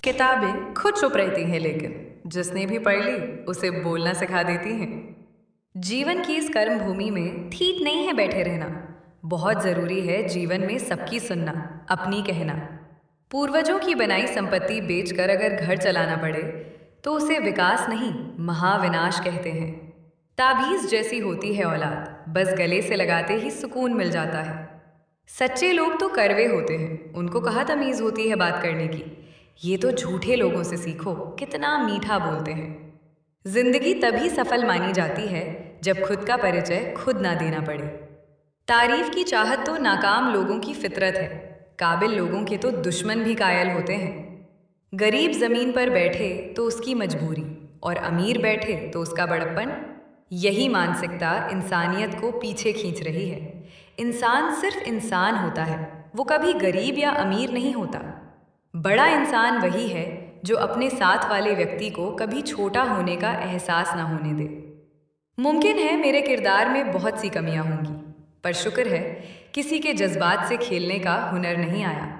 किताबें खुद चुप रहती हैं, लेकिन जिसने भी पढ़ ली उसे बोलना सिखा देती हैं। जीवन की इस कर्म भूमि में ठीक नहीं है बैठे रहना। बहुत जरूरी है जीवन में सबकी सुनना, अपनी कहना। पूर्वजों की बनाई संपत्ति बेचकर अगर घर चलाना पड़े तो उसे विकास नहीं, महाविनाश कहते हैं। ताबीज जैसी होती है औलाद, बस गले से लगाते ही सुकून मिल जाता है। सच्चे लोग तो कड़वे होते हैं, उनको कहाँ तमीज होती है बात करने की। ये तो झूठे लोगों से सीखो, कितना मीठा बोलते हैं। जिंदगी तभी सफल मानी जाती है जब खुद का परिचय खुद ना देना पड़े। तारीफ की चाहत तो नाकाम लोगों की फितरत है, काबिल लोगों के तो दुश्मन भी कायल होते हैं। गरीब जमीन पर बैठे तो उसकी मजबूरी, और अमीर बैठे तो उसका बड़प्पन। यही मानसिकता इंसानियत को पीछे खींच रही है। इंसान सिर्फ इंसान होता है, वो कभी गरीब या अमीर नहीं होता। बड़ा इंसान वही है जो अपने साथ वाले व्यक्ति को कभी छोटा होने का एहसास ना होने दे। मुमकिन है मेरे किरदार में बहुत सी कमियां होंगी, पर शुक्र है किसी के जज्बात से खेलने का हुनर नहीं आया।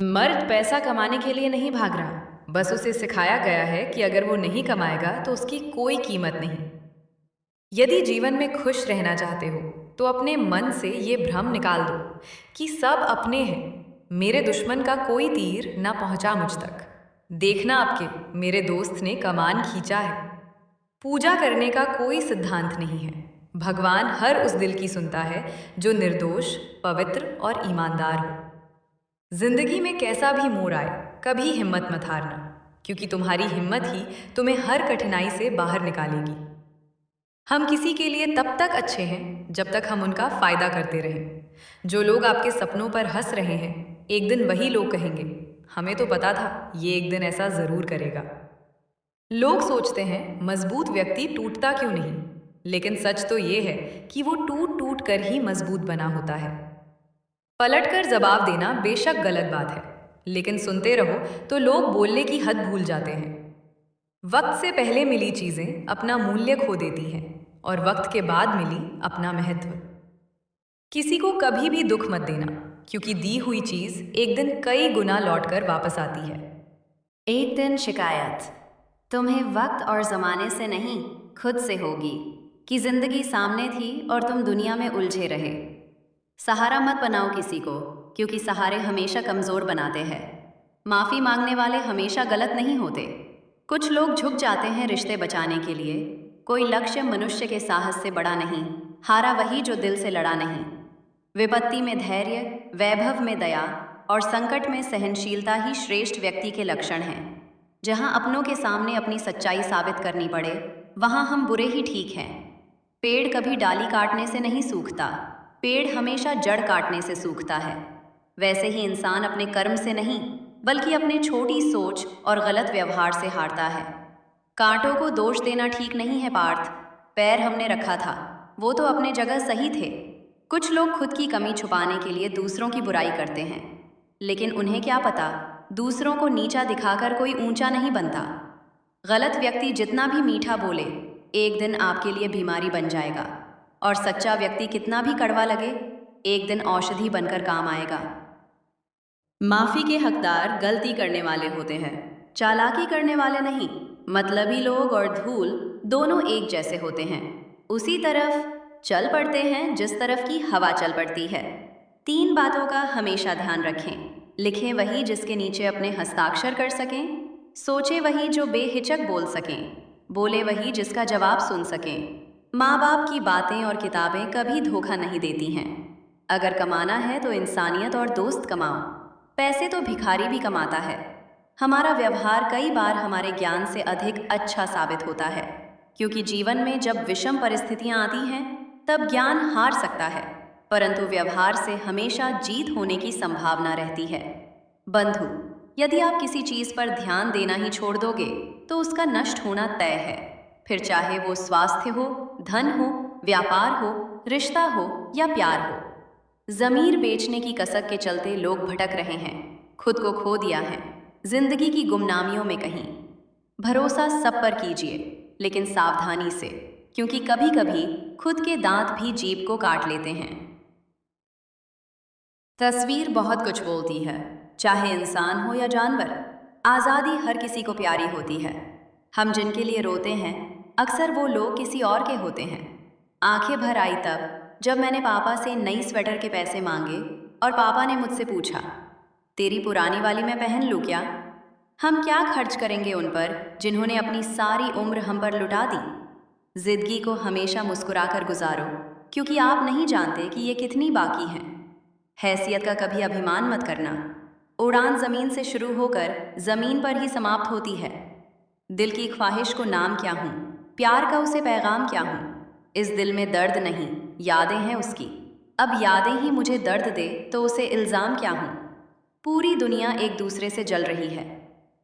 मर्द पैसा कमाने के लिए नहीं भाग रहा, बस उसे सिखाया गया है कि अगर वो नहीं कमाएगा तो उसकी कोई कीमत नहीं। यदि जीवन में खुश रहना चाहते हो तो अपने मन से ये भ्रम निकाल दो कि सब अपने हैं। मेरे दुश्मन का कोई तीर ना पहुंचा मुझ तक। देखना आपके मेरे दोस्त ने कमान खींचा है। पूजा करने का कोई सिद्धांत नहीं है। भगवान हर उस दिल की सुनता है जो निर्दोष, पवित्र और ईमानदार हो। जिंदगी में कैसा भी मोड़ आए, कभी हिम्मत मत हारना, क्योंकि तुम्हारी हिम्मत ही तुम्हें हर कठिनाई से बाहर निकालेगी। हम किसी के लिए तब तक अच्छे हैं जब तक हम उनका फायदा करते रहें। जो लोग आपके सपनों पर हंस रहे हैं, एक दिन वही लोग कहेंगे, हमें तो पता था ये एक दिन ऐसा जरूर करेगा। लोग सोचते हैं मजबूत व्यक्ति टूटता क्यों नहीं, लेकिन सच तो ये है कि वो टूट टूट कर ही मजबूत बना होता है। पलटकर जवाब देना बेशक गलत बात है, लेकिन सुनते रहो तो लोग बोलने की हद भूल जाते हैं। वक्त से पहले मिली चीजें अपना मूल्य खो देती हैं, और वक्त के बाद मिली अपना महत्व। किसी को कभी भी दुख मत देना, क्योंकि दी हुई चीज एक दिन कई गुना लौटकर वापस आती है। एक दिन शिकायत तुम्हें वक्त और ज़माने से नहीं, खुद से होगी कि ज़िंदगी सामने थी और तुम दुनिया में उलझे रहे। सहारा मत बनाओ किसी को, क्योंकि सहारे हमेशा कमज़ोर बनाते हैं। माफ़ी मांगने वाले हमेशा गलत नहीं होते। कुछ लोग झुक जाते हैं रिश्ते बचाने के लिए। कोई लक्ष्य मनुष्य के साहस से बड़ा नहीं, हारा वही जो दिल से लड़ा नहीं। विपत्ति में धैर्य, वैभव में दया और संकट में सहनशीलता ही श्रेष्ठ व्यक्ति के लक्षण हैं। जहां अपनों के सामने अपनी सच्चाई साबित करनी पड़े, वहां हम बुरे ही ठीक हैं। पेड़ कभी डाली काटने से नहीं सूखता, पेड़ हमेशा जड़ काटने से सूखता है। वैसे ही इंसान अपने कर्म से नहीं, बल्कि अपने छोटी सोच और गलत व्यवहार से हारता है। कांटों को दोष देना ठीक नहीं है पार्थ। पैर हमने रखा था, वो तो अपने जगह सही थे। कुछ लोग खुद की कमी छुपाने के लिए दूसरों की बुराई करते हैं, लेकिन उन्हें क्या पता, दूसरों को नीचा दिखाकर कोई ऊंचा नहीं बनता। गलत व्यक्ति जितना भी मीठा बोले, एक दिन आपके लिए बीमारी बन जाएगा, और सच्चा व्यक्ति कितना भी कड़वा लगे, एक दिन औषधि बनकर काम आएगा। माफी के हकदार गलती करने वाले होते हैं, चालाकी करने वाले नहीं। मतलबी लोग और धूल दोनों एक जैसे होते हैं, उसी तरफ चल पड़ते हैं जिस तरफ की हवा चल पड़ती है। तीन बातों का हमेशा ध्यान रखें। लिखें वही जिसके नीचे अपने हस्ताक्षर कर सकें, सोचे वही जो बेहिचक बोल सकें, बोले वही जिसका जवाब सुन सकें। माँ बाप की बातें और किताबें कभी धोखा नहीं देती हैं। अगर कमाना है तो इंसानियत और दोस्त कमाओ, पैसे तो भिखारी भी कमाता है। हमारा व्यवहार कई बार हमारे ज्ञान से अधिक अच्छा साबित होता है, क्योंकि जीवन में जब विषम परिस्थितियां आती हैं तब ज्ञान हार सकता है, परंतु व्यवहार से हमेशा जीत होने की संभावना रहती है। बंधु, यदि आप किसी चीज पर ध्यान देना ही छोड़ दोगे तो उसका नष्ट होना तय है। फिर चाहे वो स्वास्थ्य हो, धन हो, व्यापार हो, रिश्ता हो या प्यार हो। जमीर बेचने की कसक के चलते लोग भटक रहे हैं, खुद को खो दिया है जिंदगी की गुमनामियों में कहीं। भरोसा सब पर कीजिए, लेकिन सावधानी से, क्योंकि कभी कभी खुद के दांत भी जीभ को काट लेते हैं। तस्वीर बहुत कुछ बोलती है। चाहे इंसान हो या जानवर। आज़ादी हर किसी को प्यारी होती है। हम जिनके लिए रोते हैं अक्सर वो लोग किसी और के होते हैं। आंखें भर आई तब जब मैंने पापा से नई स्वेटर के पैसे मांगे और पापा ने मुझसे पूछा, तेरी पुरानी वाली मैं पहन लूँ क्या? हम क्या खर्च करेंगे उन पर जिन्होंने अपनी सारी उम्र हम पर लुटा दी? जिंदगी को हमेशा मुस्कुराकर गुजारो, क्योंकि आप नहीं जानते कि ये कितनी बाकी हैं। हैसियत का कभी अभिमान मत करना। उड़ान जमीन से शुरू होकर जमीन पर ही समाप्त होती है। दिल की ख्वाहिश को नाम क्या हूँ, प्यार का उसे पैगाम क्या हूँ? इस दिल में दर्द नहीं, यादें हैं उसकी। अब यादें ही मुझे दर्द दे तो उसे इल्ज़ाम क्या हूँ? पूरी दुनिया एक दूसरे से जल रही है,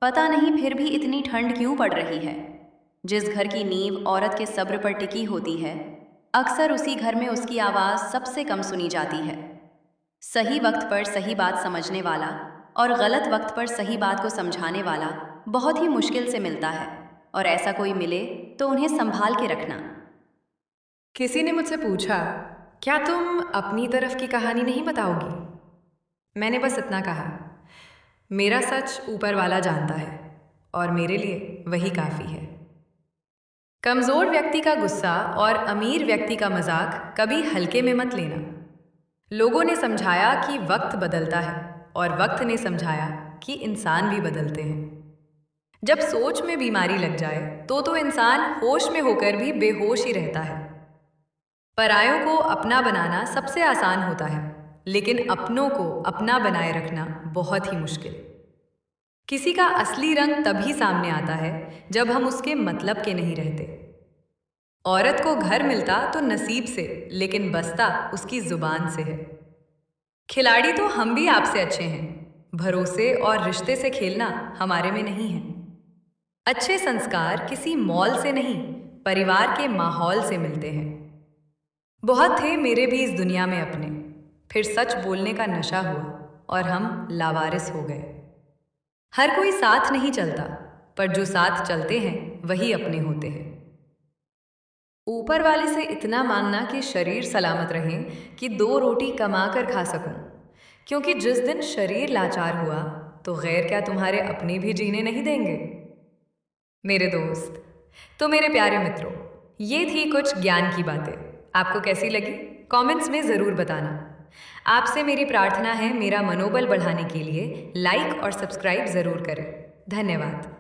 पता नहीं फिर भी इतनी ठंड क्यों पड़ रही है। जिस घर की नींव औरत के सब्र पर टिकी होती है, अक्सर उसी घर में उसकी आवाज़ सबसे कम सुनी जाती है। सही वक्त पर सही बात समझने वाला और गलत वक्त पर सही बात को समझाने वाला बहुत ही मुश्किल से मिलता है, और ऐसा कोई मिले तो उन्हें संभाल के रखना। किसी ने मुझसे पूछा, क्या तुम अपनी तरफ की कहानी नहीं बताओगी? मैंने बस इतना कहा, मेरा सच ऊपर वाला जानता है और मेरे लिए वही काफ़ी है। कमज़ोर व्यक्ति का गुस्सा और अमीर व्यक्ति का मजाक कभी हल्के में मत लेना। लोगों ने समझाया कि वक्त बदलता है और वक्त ने समझाया कि इंसान भी बदलते हैं। जब सोच में बीमारी लग जाए तो इंसान होश में होकर भी बेहोश ही रहता है। परायों को अपना बनाना सबसे आसान होता है, लेकिन अपनों को अपना बनाए रखना बहुत ही मुश्किल। किसी का असली रंग तभी सामने आता है जब हम उसके मतलब के नहीं रहते। औरत को घर मिलता तो नसीब से, लेकिन बसता उसकी जुबान से है। खिलाड़ी तो हम भी आपसे अच्छे हैं, भरोसे और रिश्ते से खेलना हमारे में नहीं है। अच्छे संस्कार किसी मॉल से नहीं, परिवार के माहौल से मिलते हैं। बहुत थे मेरे भी इस दुनिया में अपने, फिर सच बोलने का नशा हुआ और हम लावारिस हो गए। हर कोई साथ नहीं चलता, पर जो साथ चलते हैं वही अपने होते हैं। ऊपर वाले से इतना मांगना कि शरीर सलामत रहे, कि 2 रोटी कमा कर खा सकूं, क्योंकि जिस दिन शरीर लाचार हुआ तो गैर क्या तुम्हारे अपने भी जीने नहीं देंगे। मेरे दोस्त, तो मेरे प्यारे मित्रों, ये थी कुछ ज्ञान की बातें। आपको कैसी लगी कमेंट्स में ज़रूर बताना। आपसे मेरी प्रार्थना है, मेरा मनोबल बढ़ाने के लिए लाइक और सब्सक्राइब ज़रूर करें। धन्यवाद।